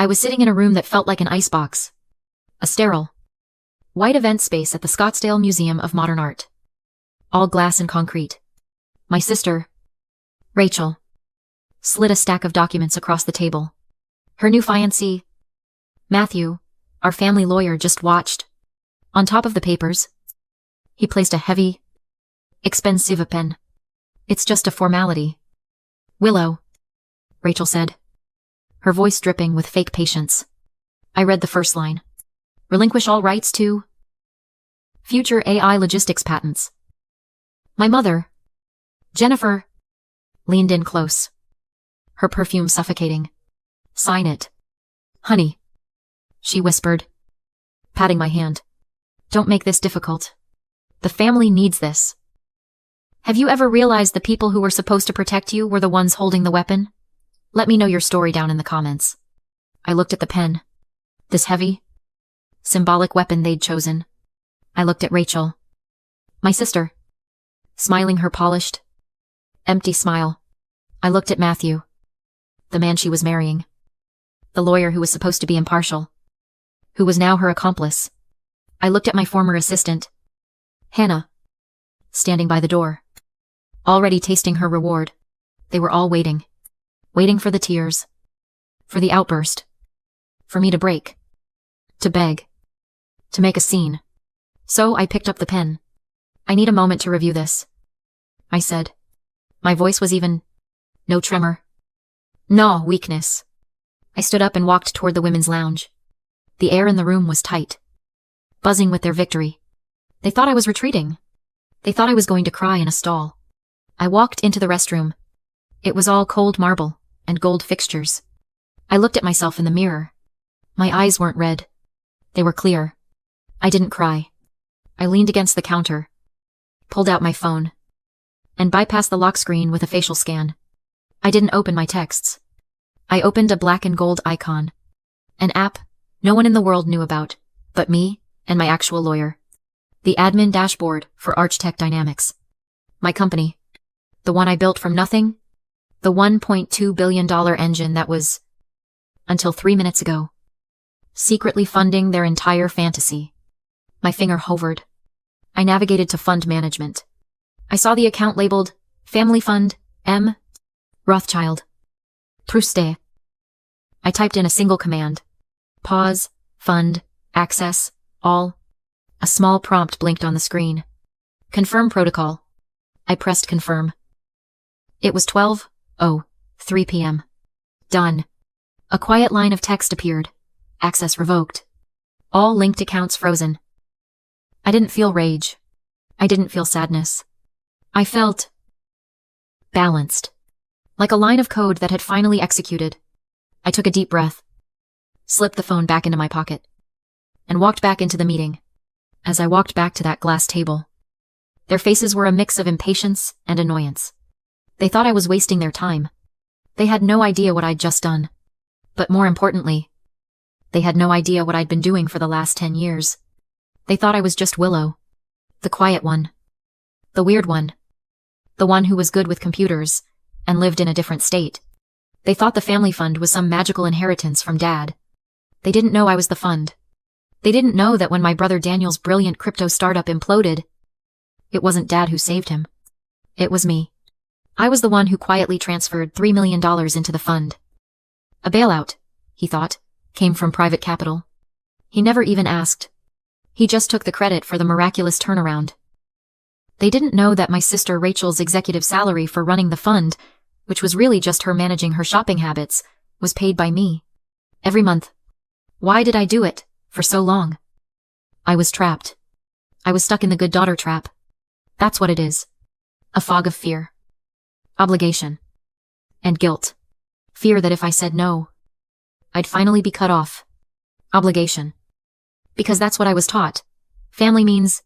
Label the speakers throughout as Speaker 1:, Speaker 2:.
Speaker 1: I was sitting in a room that felt like an icebox. A sterile, white event space at the Scottsdale Museum of Modern Art. All glass and concrete. My sister, Rachel, slid a stack of documents across the table. Her new fiancé, Matthew, our family lawyer, just watched. On top of the papers, he placed a heavy, expensive pen. It's just a formality. Willow, Rachel said, her voice dripping with fake patience. I read the first line. Relinquish all rights to future AI logistics patents. My mother, Jennifer, leaned in close, her perfume suffocating. Sign it. Honey, she whispered, patting my hand. Don't make this difficult. The family needs this. Have you ever realized the people who were supposed to protect you were the ones holding the weapon? Let me know your story down in the comments. I looked at the pen. This heavy, symbolic weapon they'd chosen. I looked at Rachel, my sister, smiling her polished, empty smile. I looked at Matthew, the man she was marrying, the lawyer who was supposed to be impartial, who was now her accomplice. I looked at my former assistant, Hannah, standing by the door, already tasting her reward. They were all waiting for the tears, for the outburst, for me to break, to beg, to make a scene. So I picked up the pen. I need a moment to review this, I said. My voice was even. No tremor. No weakness. I stood up and walked toward the women's lounge. The air in the room was tight, buzzing with their victory. They thought I was retreating. They thought I was going to cry in a stall. I walked into the restroom. It was all cold marble and gold fixtures. I looked at myself in the mirror. My eyes weren't red. They were clear. I didn't cry. I leaned against the counter, pulled out my phone, and bypassed the lock screen with a facial scan. I didn't open my texts. I opened a black and gold icon, an app no one in the world knew about, but me and my actual lawyer. The admin dashboard for Archtech Dynamics. My company. The one I built from nothing. The $1.2 billion engine that was, until 3 minutes ago, secretly funding their entire fantasy. My finger hovered. I navigated to fund management. I saw the account labeled Family Fund, M. Rothschild. Truste. I typed in a single command. Pause, fund, access, all. A small prompt blinked on the screen. Confirm protocol. I pressed confirm. It was 12:03 p.m. Done. A quiet line of text appeared. Access revoked. All linked accounts frozen. I didn't feel rage. I didn't feel sadness. I felt balanced. Like a line of code that had finally executed. I took a deep breath, slipped the phone back into my pocket, and walked back into the meeting. As I walked back to that glass table, their faces were a mix of impatience and annoyance. They thought I was wasting their time. They had no idea what I'd just done. But more importantly, they had no idea what I'd been doing for the last 10 years. They thought I was just Willow. The quiet one. The weird one. The one who was good with computers and lived in a different state. They thought the family fund was some magical inheritance from Dad. They didn't know I was the fund. They didn't know that when my brother Daniel's brilliant crypto startup imploded, it wasn't Dad who saved him. It was me. I was the one who quietly transferred $3 million into the fund. A bailout, he thought, came from private capital. He never even asked. He just took the credit for the miraculous turnaround. They didn't know that my sister Rachel's executive salary for running the fund, which was really just her managing her shopping habits, was paid by me. Every month. Why did I do it for so long? I was trapped. I was stuck in the good daughter trap. That's what it is. A fog of fear. Obligation. And guilt. Fear that if I said no, I'd finally be cut off. Obligation. Because that's what I was taught. Family means.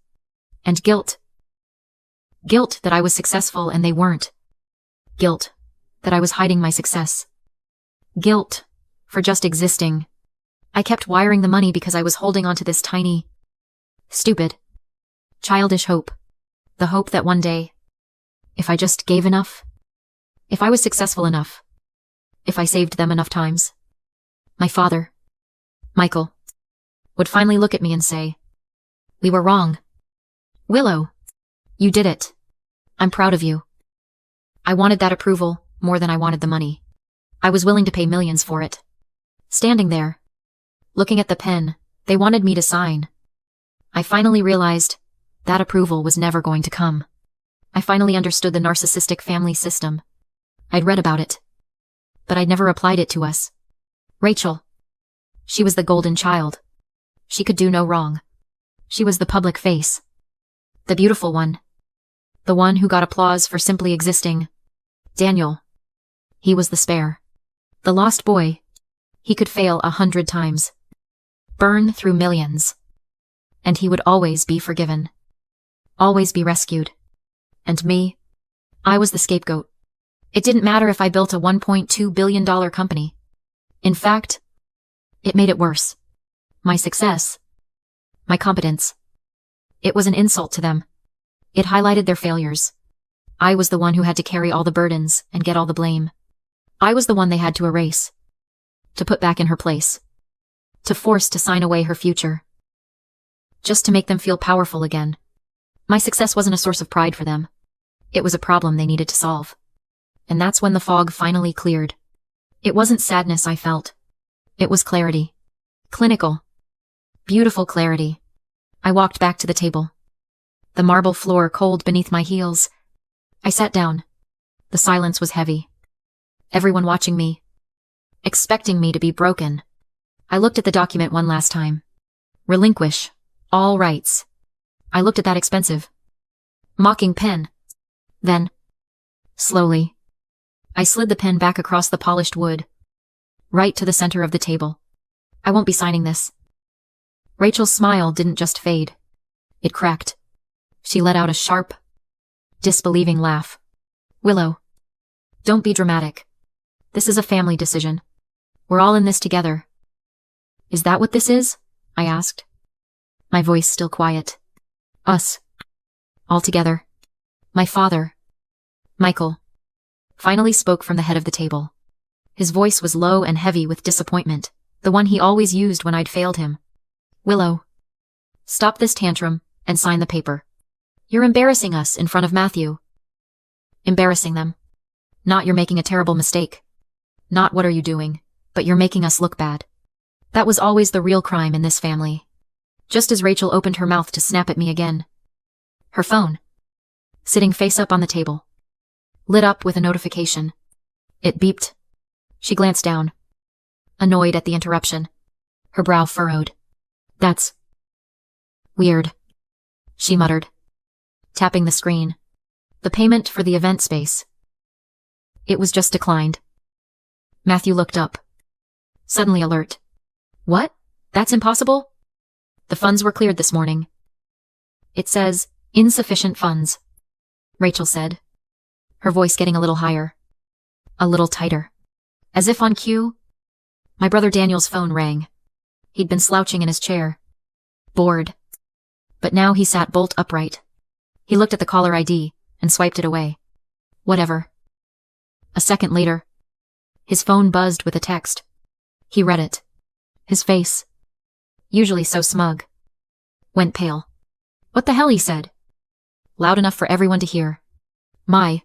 Speaker 1: And guilt. Guilt that I was successful and they weren't. Guilt that I was hiding my success. Guilt for just existing. I kept wiring the money because I was holding on to this tiny, stupid, childish hope. The hope that one day, if I just gave enough, if I was successful enough, if I saved them enough times, My father, Michael, would finally look at me and say, "We were wrong. Willow, you did it. I'm proud of you." I wanted that approval more than I wanted the money. I was willing to pay millions for it. Standing there, looking at the pen they wanted me to sign, I finally realized that approval was never going to come. I finally understood the narcissistic family system. I'd read about it, but I'd never applied it to us. Rachel. She was the golden child. She could do no wrong. She was the public face. The beautiful one. The one who got applause for simply existing. Daniel. He was the spare. The lost boy. He could fail 100 times. Burn through millions. And he would always be forgiven. Always be rescued. And me? I was the scapegoat. It didn't matter if I built a $1.2 billion company. In fact, it made it worse. My success. My competence. It was an insult to them. It highlighted their failures. I was the one who had to carry all the burdens and get all the blame. I was the one they had to erase. To put back in her place. To force to sign away her future. Just to make them feel powerful again. My success wasn't a source of pride for them. It was a problem they needed to solve. And that's when the fog finally cleared. It wasn't sadness I felt. It was clarity. Clinical. Beautiful clarity. I walked back to the table. The marble floor cold beneath my heels. I sat down. The silence was heavy. Everyone watching me. Expecting me to be broken. I looked at the document one last time. Relinquish. All rights. I looked at that expensive, mocking pen. Then, slowly, I slid the pen back across the polished wood. Right to the center of the table. I won't be signing this. Rachel's smile didn't just fade. It cracked. She let out a sharp, disbelieving laugh. Willow, don't be dramatic. This is a family decision. We're all in this together. Is that what this is? I asked. My voice still quiet. Us. All together. My father, Michael, finally spoke from the head of the table. His voice was low and heavy with disappointment, the one he always used when I'd failed him. Willow, stop this tantrum and sign the paper. You're embarrassing us in front of Matthew. Embarrassing them. Not you're making a terrible mistake. Not what are you doing, but you're making us look bad. That was always the real crime in this family. Just as Rachel opened her mouth to snap at me again. Her phone, sitting face up on the table, lit up with a notification. It beeped. She glanced down, annoyed at the interruption. Her brow furrowed. That's weird, she muttered, tapping the screen. The payment for the event space. It was just declined. Matthew looked up, suddenly alert. What? That's impossible? The funds were cleared this morning. It says, insufficient funds, Rachel said, her voice getting a little higher, a little tighter. As if on cue, my brother Daniel's phone rang. He'd been slouching in his chair, bored. But now he sat bolt upright. He looked at the caller ID and swiped it away. Whatever. A second later, his phone buzzed with a text. He read it. His face, usually so smug, went pale. What the hell, he said. Loud enough for everyone to hear. My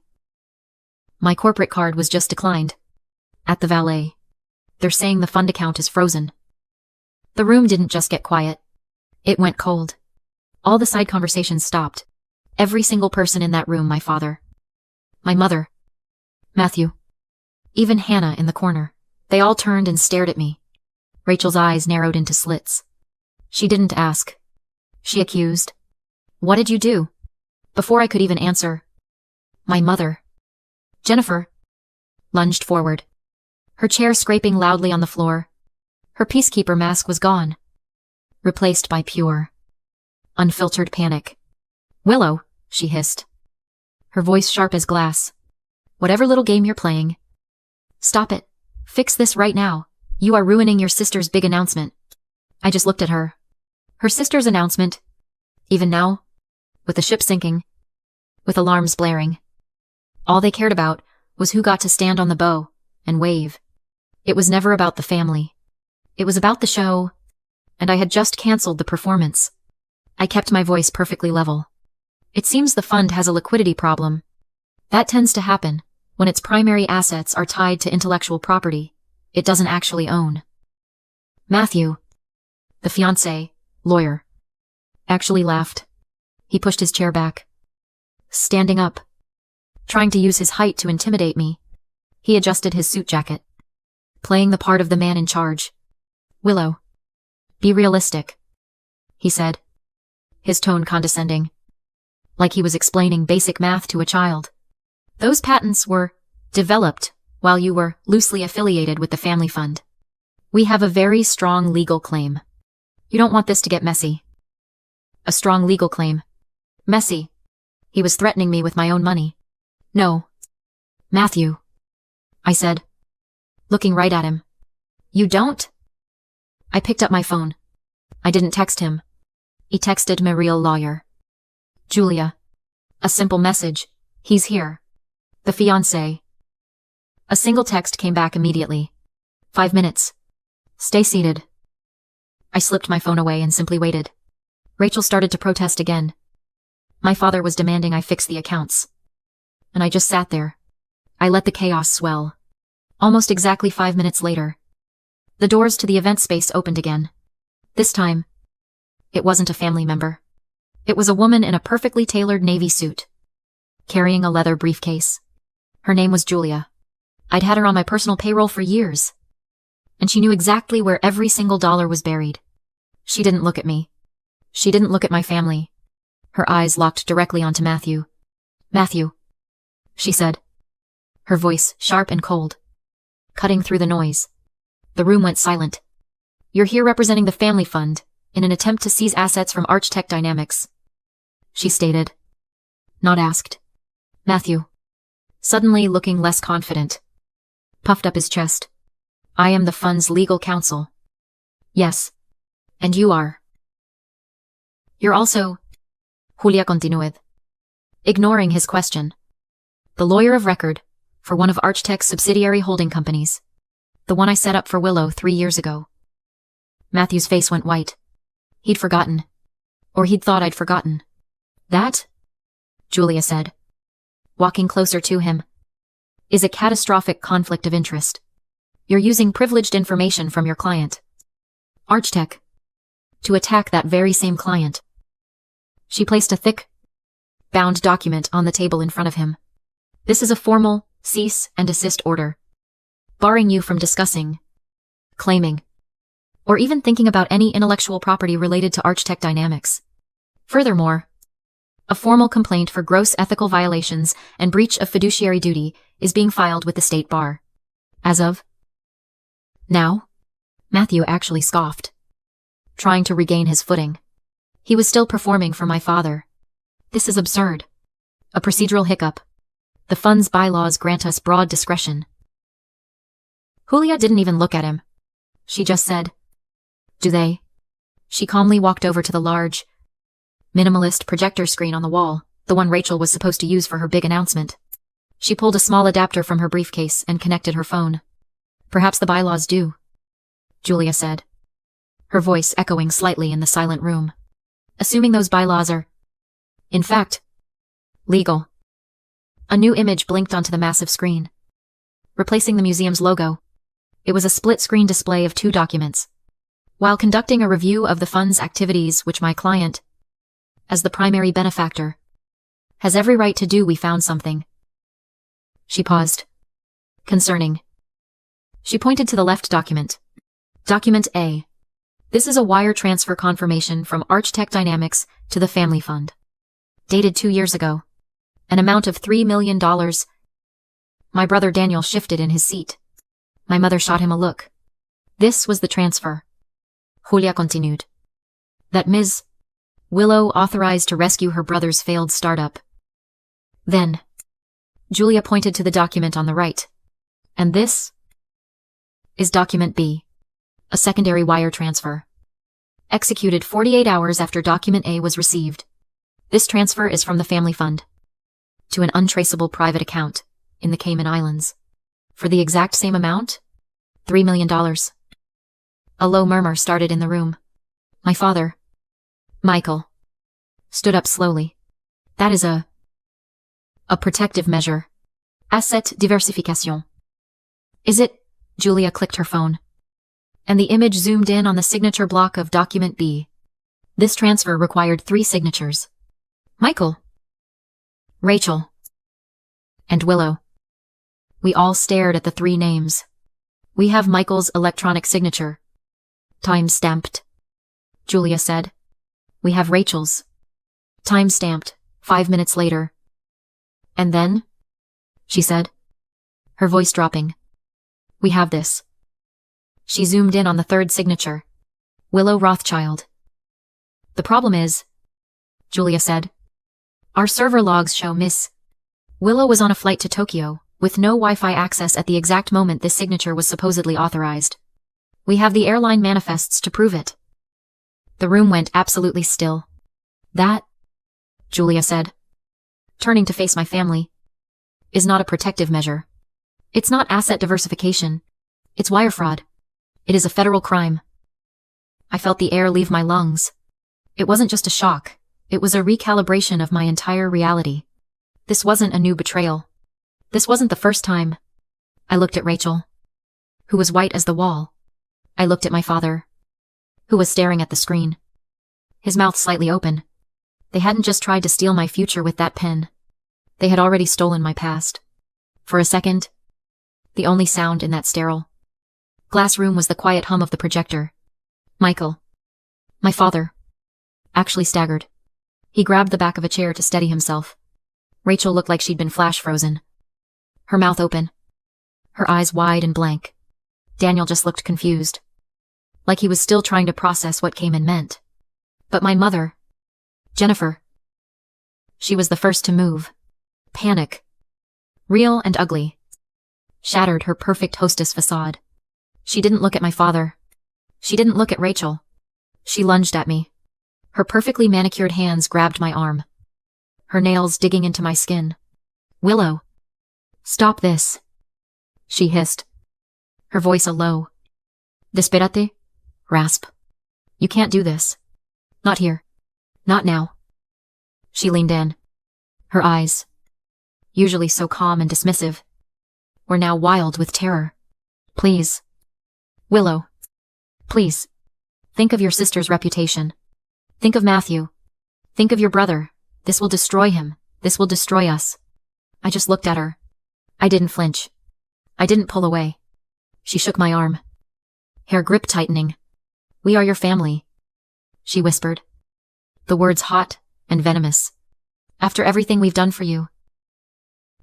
Speaker 1: corporate card was just declined. At the valet. They're saying the fund account is frozen. The room didn't just get quiet. It went cold. All the side conversations stopped. Every single person in that room, my father, my mother, Matthew, even Hannah in the corner. They all turned and stared at me. Rachel's eyes narrowed into slits. She didn't ask. She accused. What did you do? Before I could even answer, my mother, Jennifer, lunged forward, her chair scraping loudly on the floor. Her peacekeeper mask was gone, replaced by pure, unfiltered panic. Willow, she hissed, her voice sharp as glass. Whatever little game you're playing, stop it. Fix this right now. You are ruining your sister's big announcement. I just looked at her. Her sister's announcement. Even now, with the ship sinking, with alarms blaring. All they cared about was who got to stand on the bow and wave. It was never about the family. It was about the show, and I had just cancelled the performance. I kept my voice perfectly level. It seems the fund has a liquidity problem. That tends to happen when its primary assets are tied to intellectual property it doesn't actually own. Matthew, the fiancé, lawyer, actually laughed. He pushed his chair back, standing up, trying to use his height to intimidate me. He adjusted his suit jacket, playing the part of the man in charge. Willow, be realistic, he said, his tone condescending, like he was explaining basic math to a child. Those patents were developed while you were loosely affiliated with the family fund. We have a very strong legal claim. You don't want this to get messy. A strong legal claim. Messy. He was threatening me with my own money. No. Matthew, I said, looking right at him. You don't? I picked up my phone. I didn't text him. He texted my real lawyer. Julia. A simple message. He's here. The fiancé. A single text came back immediately. 5 minutes. Stay seated. I slipped my phone away and simply waited. Rachel started to protest again. My father was demanding I fix the accounts. And I just sat there. I let the chaos swell. Almost exactly 5 minutes later, the doors to the event space opened again. This time, it wasn't a family member. It was a woman in a perfectly tailored navy suit, carrying a leather briefcase. Her name was Julia. I'd had her on my personal payroll for years, and she knew exactly where every single dollar was buried. She didn't look at me. She didn't look at my family. Her eyes locked directly onto Matthew. Matthew, she said, her voice sharp and cold, cutting through the noise. The room went silent. You're here representing the family fund in an attempt to seize assets from Archtech Dynamics, she stated, not asked. Matthew, suddenly looking less confident, puffed up his chest. I am the fund's legal counsel. Yes. And you are. You're also... Julia continued, ignoring his question. The lawyer of record for one of Archtech's subsidiary holding companies. The one I set up for Willow 3 years ago. Matthew's face went white. He'd forgotten. Or he'd thought I'd forgotten. That, Julia said, walking closer to him, is a catastrophic conflict of interest. You're using privileged information from your client, Archtech, to attack that very same client. She placed a thick, bound document on the table in front of him. This is a formal cease and desist order, barring you from discussing, claiming, or even thinking about any intellectual property related to Archtech Dynamics. Furthermore, a formal complaint for gross ethical violations and breach of fiduciary duty is being filed with the state bar. As of now, Matthew actually scoffed, trying to regain his footing. He was still performing for my father. This is absurd. A procedural hiccup. The fund's bylaws grant us broad discretion. Julia didn't even look at him. She just said, do they? She calmly walked over to the large, minimalist projector screen on the wall, the one Rachel was supposed to use for her big announcement. She pulled a small adapter from her briefcase and connected her phone. Perhaps the bylaws do, Julia said, her voice echoing slightly in the silent room. Assuming those bylaws are, in fact, legal. A new image blinked onto the massive screen, replacing the museum's logo. It was a split-screen display of 2 documents. While conducting a review of the fund's activities which my client, as the primary benefactor, has every right to do, we found something. She paused. Concerning. She pointed to the left document. Document A. This is a wire transfer confirmation from Archtech Dynamics to the family fund. Dated 2 years ago. An amount of $3 million. My brother Daniel shifted in his seat. My mother shot him a look. This was the transfer. Julia continued. That Ms. Willow authorized to rescue her brother's failed startup. Then, Julia pointed to the document on the right. And this is document B. A secondary wire transfer. Executed 48 hours after document A was received. This transfer is from the family fund to an untraceable private account in the Cayman Islands. For the exact same amount? $3 million. A low murmur started in the room. My father, Michael, stood up slowly. That is a protective measure. Asset diversification. Is it? Julia clicked her phone. And the image zoomed in on the signature block of document B. This transfer required 3 signatures. Michael, Rachel, and Willow. We all stared at the 3 names. We have Michael's electronic signature. Time-stamped, Julia said. We have Rachel's. Time-stamped, 5 minutes later. And then? She said, her voice dropping. We have this. She zoomed in on the 3rd signature. Willow Rothschild. The problem is, Julia said, our server logs show Miss Willow was on a flight to Tokyo, with no Wi-Fi access at the exact moment this signature was supposedly authorized. We have the airline manifests to prove it. The room went absolutely still. That, Julia said, turning to face my family, is not a protective measure. It's not asset diversification. It's wire fraud. It is a federal crime. I felt the air leave my lungs. It wasn't just a shock. It was a recalibration of my entire reality. This wasn't a new betrayal. This wasn't the first time. I looked at Rachel, who was white as the wall. I looked at my father, who was staring at the screen, his mouth slightly open. They hadn't just tried to steal my future with that pen. They had already stolen my past. For a second, the only sound in that sterile glass room was the quiet hum of the projector. Michael, my father, actually staggered. He grabbed the back of a chair to steady himself. Rachel looked like she'd been flash frozen. Her mouth open, her eyes wide and blank. Daniel just looked confused, like he was still trying to process what came and meant. But my mother, Jennifer, she was the first to move. Panic, real and ugly, shattered her perfect hostess facade. She didn't look at my father. She didn't look at Rachel. She lunged at me. Her perfectly manicured hands grabbed my arm, her nails digging into my skin. Willow, stop this, she hissed, her voice a low, Despérate, rasp. You can't do this. Not here. Not now. She leaned in. Her eyes, usually so calm and dismissive, were now wild with terror. Please. Willow. Please. Think of your sister's reputation. Think of Matthew. Think of your brother. This will destroy him. This will destroy us. I just looked at her. I didn't flinch. I didn't pull away. She shook my arm, hair grip tightening. We are your family, she whispered, the words hot and venomous. After everything we've done for you.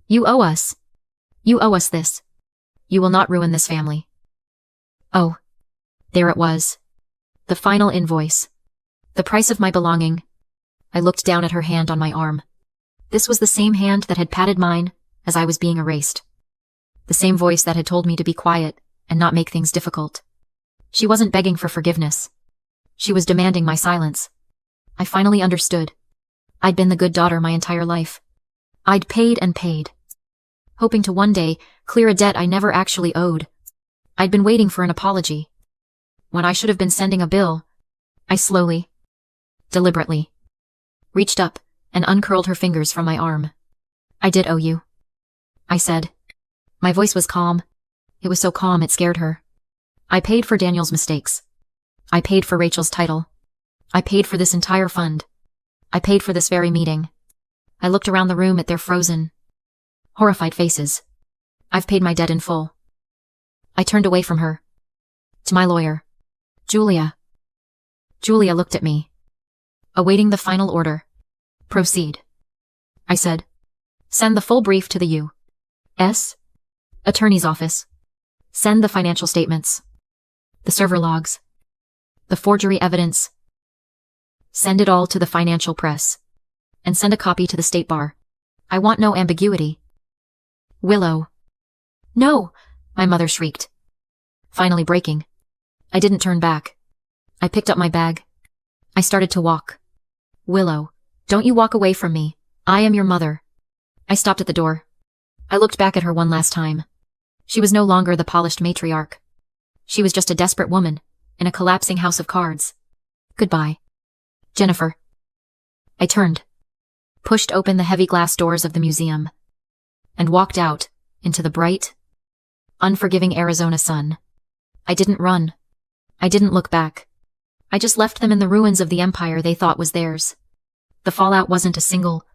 Speaker 1: You owe us. You owe us this. You will not ruin this family. Oh, there it was. The final invoice. The price of my belonging. I looked down at her hand on my arm. This was the same hand that had patted mine as I was being erased. The same voice that had told me to be quiet and not make things difficult. She wasn't begging for forgiveness. She was demanding my silence. I finally understood. I'd been the good daughter my entire life. I'd paid and paid, hoping to one day clear a debt I never actually owed. I'd been waiting for an apology. When I should have been sending a bill, I slowly, deliberately, reached up and uncurled her fingers from my arm. I did owe you, I said. My voice was calm. It was so calm it scared her. I paid for Daniel's mistakes. I paid for Rachel's title. I paid for this entire fund. I paid for this very meeting. I looked around the room at their frozen, horrified faces. I've paid my debt in full. I turned away from her. To my lawyer. Julia. Julia looked at me, awaiting the final order. Proceed, I said. Send the full brief to the U.S. Attorney's office. Send the financial statements, the server logs, the forgery evidence. Send it all to the financial press. And send a copy to the State Bar. I want no ambiguity. Willow. No, my mother shrieked, finally breaking. I didn't turn back. I picked up my bag. I started to walk. Willow, don't you walk away from me. I am your mother. I stopped at the door. I looked back at her one last time. She was no longer the polished matriarch. She was just a desperate woman, in a collapsing house of cards. Goodbye, Jennifer. I turned, pushed open the heavy glass doors of the museum, and walked out into the bright, unforgiving Arizona sun. I didn't run. I didn't look back. I just left them in the ruins of the empire they thought was theirs. The fallout wasn't a single,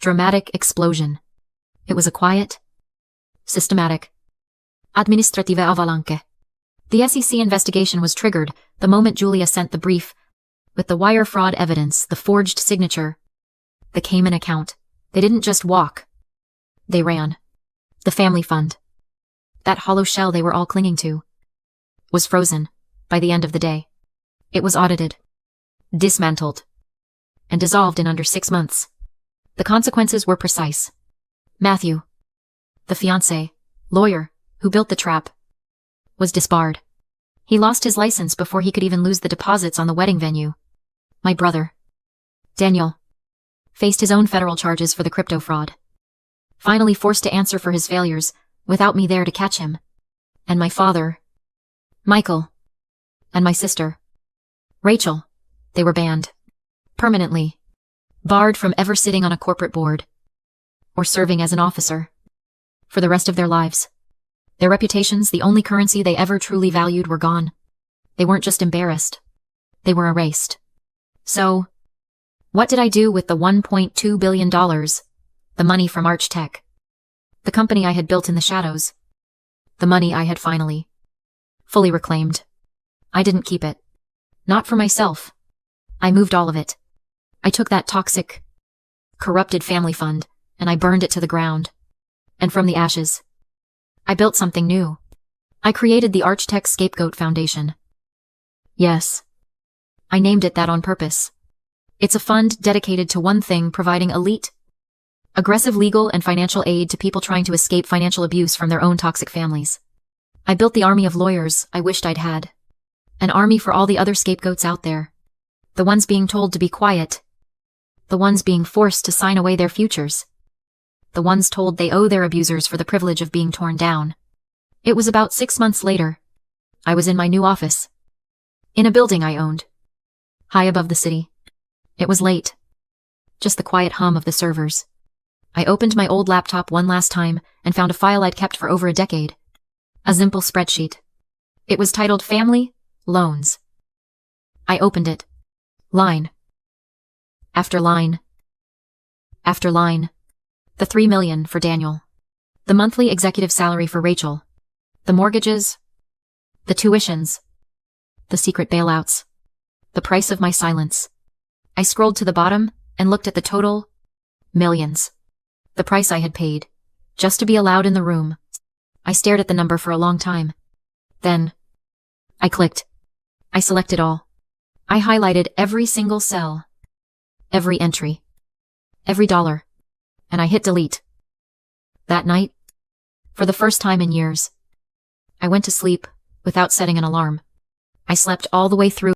Speaker 1: dramatic explosion. It was a quiet, systematic, administrative avalanche. The SEC investigation was triggered the moment Julia sent the brief with the wire fraud evidence, the forged signature, the Cayman account. They didn't just walk. They ran. The family fund, that hollow shell they were all clinging to, was frozen by the end of the day. It was audited, dismantled, and dissolved in under 6 months. The consequences were precise. Matthew, the fiancé, lawyer, who built the trap, was disbarred. He lost his license before he could even lose the deposits on the wedding venue. My brother, Daniel, faced his own federal charges for the crypto fraud, finally forced to answer for his failures without me there to catch him. And my father, Michael, and my sister, Rachel, they were banned. Permanently. Barred from ever sitting on a corporate board. Or serving as an officer. For the rest of their lives. Their reputations, the only currency they ever truly valued, were gone. They weren't just embarrassed. They were erased. So, what did I do with the $1.2 billion? The money from Archtech. The company I had built in the shadows. The money I had finally, fully reclaimed. I didn't keep it. Not for myself. I moved all of it. I took that toxic, corrupted family fund, and I burned it to the ground. And from the ashes, I built something new. I created the Archtech Scapegoat Foundation. Yes. I named it that on purpose. It's a fund dedicated to one thing: providing elite, aggressive legal and financial aid to people trying to escape financial abuse from their own toxic families. I built the army of lawyers I wished I'd had. An army for all the other scapegoats out there. The ones being told to be quiet. The ones being forced to sign away their futures. The ones told they owe their abusers for the privilege of being torn down. It was about 6 months later. I was in my new office. In a building I owned. High above the city. It was late. Just the quiet hum of the servers. I opened my old laptop one last time and found a file I'd kept for over a decade. A simple spreadsheet. It was titled Family Loans. I opened it. Line. After line. After line. The $3 million for Daniel. The monthly executive salary for Rachel. The mortgages. The tuitions. The secret bailouts. The price of my silence. I scrolled to the bottom and looked at the total. Millions. The price I had paid, just to be allowed in the room. I stared at the number for a long time. Then, I clicked. I selected all. I highlighted every single cell. Every entry. Every dollar. And I hit delete. That night, for the first time in years, I went to sleep without setting an alarm. I slept all the way through